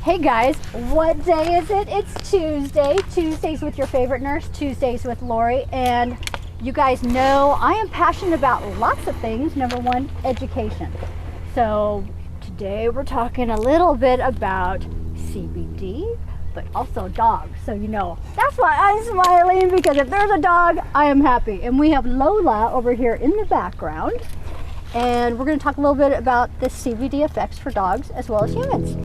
Hey guys, what day is it? It's Tuesday. Tuesdays with your favorite nurse, Tuesdays with Lori. And you guys know I am passionate about lots of things. Number one, education. So today we're talking a little bit about CBD, but also dogs. So you know, that's why I'm smiling, because if there's a dog, I am happy. And we have Lola over here in the background. And we're going to talk a little bit about the CBD effects for dogs as well as humans.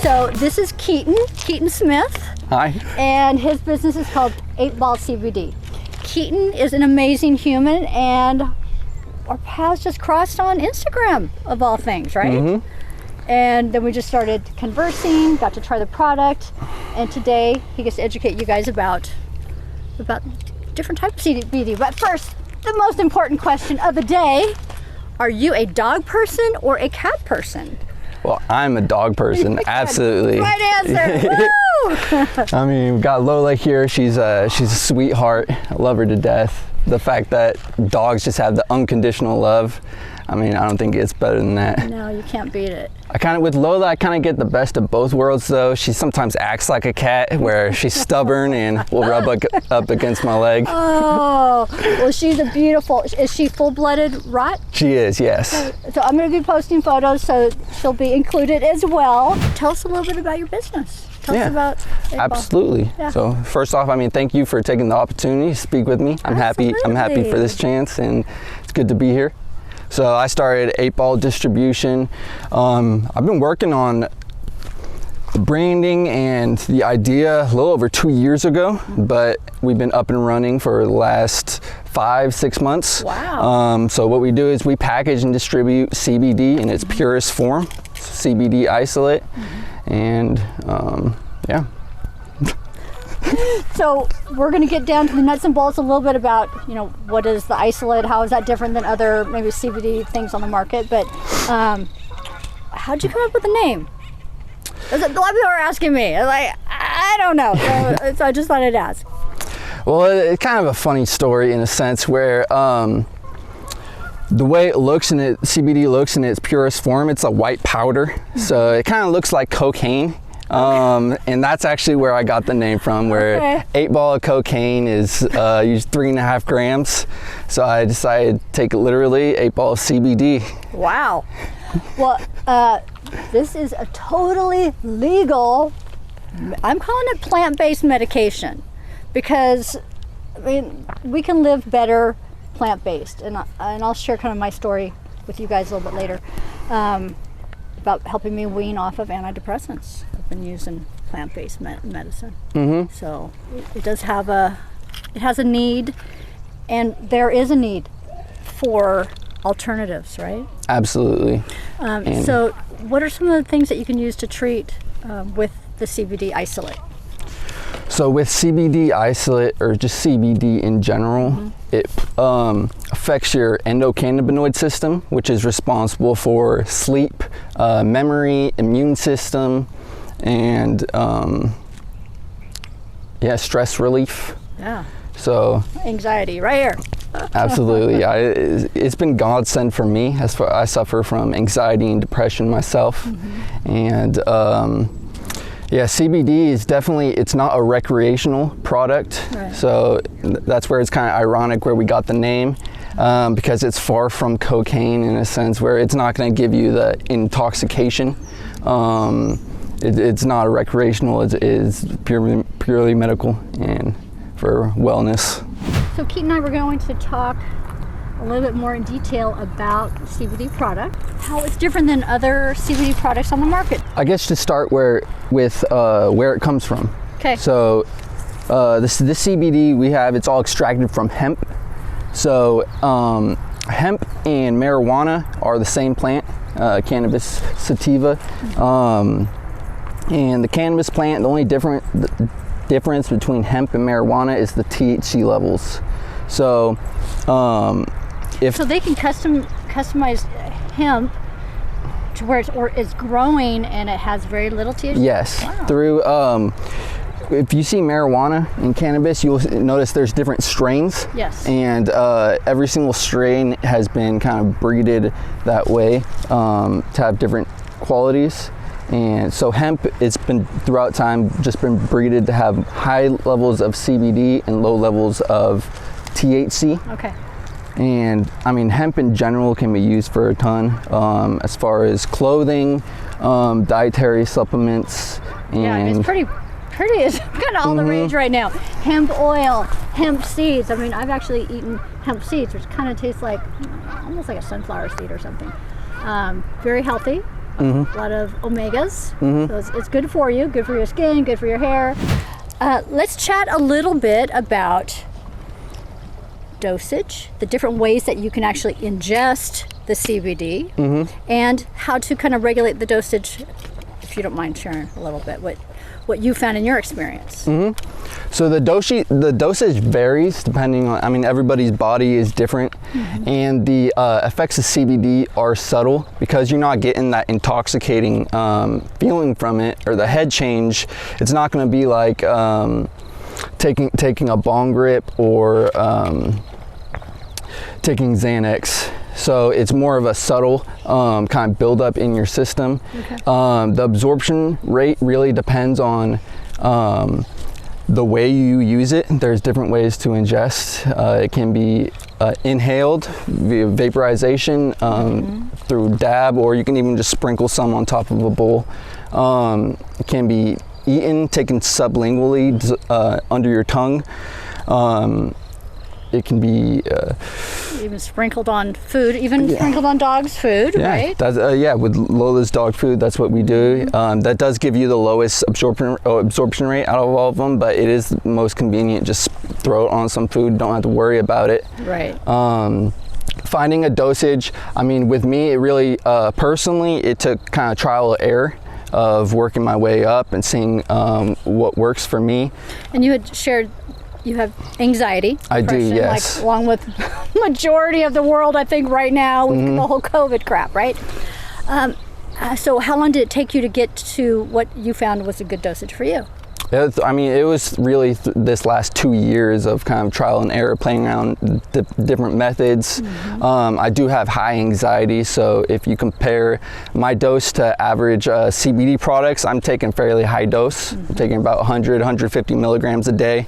So this is Keaton Smith. Hi. And his business is called Ball CBD. Keaton is an amazing human, and our paths just crossed on Instagram, of all things, right? Mm-hmm. And then we just started conversing, got to try the product, and today he gets to educate you guys about different types of CBD. But first, the most important question of the day: are you a dog person or a cat person? Well, I'm a dog person, absolutely. Right answer. Woo! I mean, we've got Lola here. She's a sweetheart. I love her to death. The fact that dogs just have the unconditional love, I mean, I don't think it's better than that. No, you can't beat it. With Lola, I kind of get the best of both worlds, though. She sometimes acts like a cat, where she's stubborn and will rub up against my leg. Oh, well, she's a beautiful. Is she full-blooded rot? She is, yes. So I'm going to be posting photos, so she'll be included as well. Tell us a little bit about your business. Tell us about it. Absolutely. Yeah. So first off, I mean, thank you for taking the opportunity to speak with me. I'm happy for this chance, and it's good to be here. So I started 8 Ball distribution. I've been working on the branding and the idea a little over 2 years ago, but we've been up and running for the last 5-6 months. Wow. So what we do is we package and distribute CBD in its purest form, CBD Isolate, and yeah. So we're going to get down to the nuts and bolts a little bit about, what is the isolate? How is that different than other maybe CBD things on the market? But how'd you come up with the name? A lot of people are asking me. I don't know. So I just thought I'd ask. Well, it's kind of a funny story in a sense where the way it looks and CBD looks in its purest form, it's a white powder. So it kind of looks like cocaine. And that's actually where I got the name from, where 8 Ball of cocaine is used 3.5 grams. So I decided to take it literally, 8 Ball of CBD. Wow. Well, this is a totally legal, I'm calling it plant-based medication, because I mean, we can live better plant-based. And I'll share kind of my story with you guys a little bit later. About helping me wean off of antidepressants. I've been using plant-based medicine. Mm-hmm. So it does have it has a need, and there is a need for alternatives, right? Absolutely. So what are some of the things that you can use to treat with the CBD Isolate? So with CBD Isolate, or just CBD in general, it affects your endocannabinoid system, which is responsible for sleep, memory, immune system, and stress relief. Yeah. So anxiety, right here. Absolutely. It's been godsend for me. I suffer from anxiety and depression myself, and CBD is definitely, it's not a recreational product. Right. So that's where it's kind of ironic where we got the name, because it's far from cocaine in a sense where it's not going to give you the intoxication. It's not a recreational, it's purely medical and for wellness. So Keaton and I were going to talk a little bit more in detail about the CBD product, how it's different than other CBD products on the market. I guess to start with where it comes from. Okay. So this CBD we have, it's all extracted from hemp. So hemp and marijuana are the same plant, cannabis sativa. And the cannabis plant, the only difference between hemp and marijuana is the THC levels. So so they can customize hemp to where it's growing and it has very little THC? Yes. Wow. Through if you see marijuana and cannabis, you'll notice there's different strains. Yes. And every single strain has been kind of breeded that way to have different qualities. And so hemp, it's been throughout time just been breeded to have high levels of CBD and low levels of THC. Okay. And I mean, hemp in general can be used for a ton, as far as clothing, dietary supplements. And Yeah, and it's pretty. It's kind of all the rage right now. Hemp oil, hemp seeds. I mean, I've actually eaten hemp seeds, which kind of tastes like almost like a sunflower seed or something. Very healthy. A lot of omegas. So it's good for you, good for your skin, good for your hair. Let's chat a little bit about dosage, the different ways that you can actually ingest the CBD, and how to kind of regulate the dosage, if you don't mind sharing a little bit what you found in your experience. So the dosage varies depending on, I mean, everybody's body is different, and the effects of CBD are subtle because you're not getting that intoxicating feeling from it or the head change. It's not going to be like taking a bong rip or taking Xanax. So it's more of a subtle kind of buildup in your system. Okay. The absorption rate really depends on the way you use it. There's different ways to ingest. It can be inhaled via vaporization through dab, or you can even just sprinkle some on top of a bowl. It can be eaten, taken sublingually under your tongue. It can be even sprinkled on food, sprinkled on dog's food, right? That's, with Lola's dog food, that's what we do. That does give you the lowest absorption rate out of all of them, but it is most convenient. Just throw it on some food, don't have to worry about it. Right. Finding a dosage, I mean, with me, it really, personally, it took kind of trial and error of working my way up and seeing what works for me. And you had shared you have anxiety. I do, yes. Like, along with majority of the world, I think, right now with the whole COVID crap, right? So how long did it take you to get to what you found was a good dosage for you? It was really this last 2 years of kind of trial and error, playing around different methods. I do have high anxiety, so if you compare my dose to average CBD products, I'm taking fairly high dose. I'm taking about 100, 150 milligrams a day.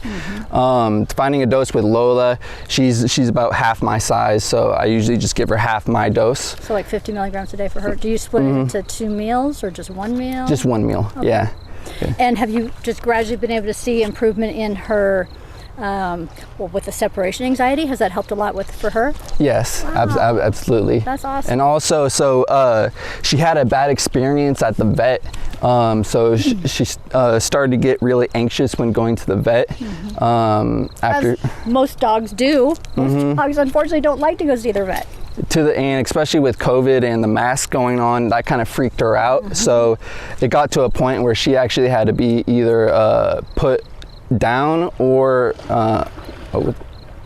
Finding a dose with Lola, she's about half my size, so I usually just give her half my dose. So like 50 milligrams a day for her. Do you split it into 2 meals or just 1 meal? Just 1 meal, okay. Yeah. Okay. And have you just gradually been able to see improvement in her, with the separation anxiety? Has that helped a lot for her? Yes, wow. Absolutely. That's awesome. And also, she had a bad experience at the vet. So she started to get really anxious when going to the vet. After as most dogs do. Most dogs, unfortunately, don't like to go see their vet. And especially with COVID and the mask going on, that kind of freaked her out. So it got to a point where she actually had to be either put down or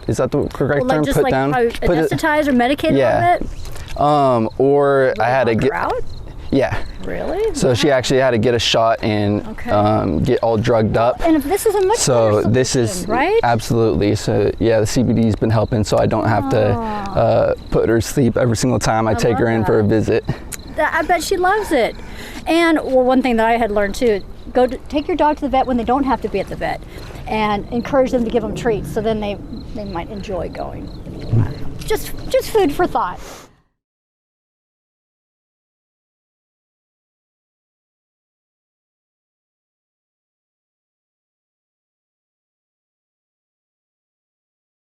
is that the correct term? Just put like down, anesthetized or medicated a little bit? Or I had to get out? Yeah. Really? So she actually had to get a shot and get all drugged up. And if this is a much better solution, right? Absolutely. So yeah, the CBD's been helping, so I don't have to put her to sleep every single time I take her in for a visit. I bet she loves it. And one thing that I had learned too, take your dog to the vet when they don't have to be at the vet, and encourage them to give them treats, so then they might enjoy going. Just food for thought.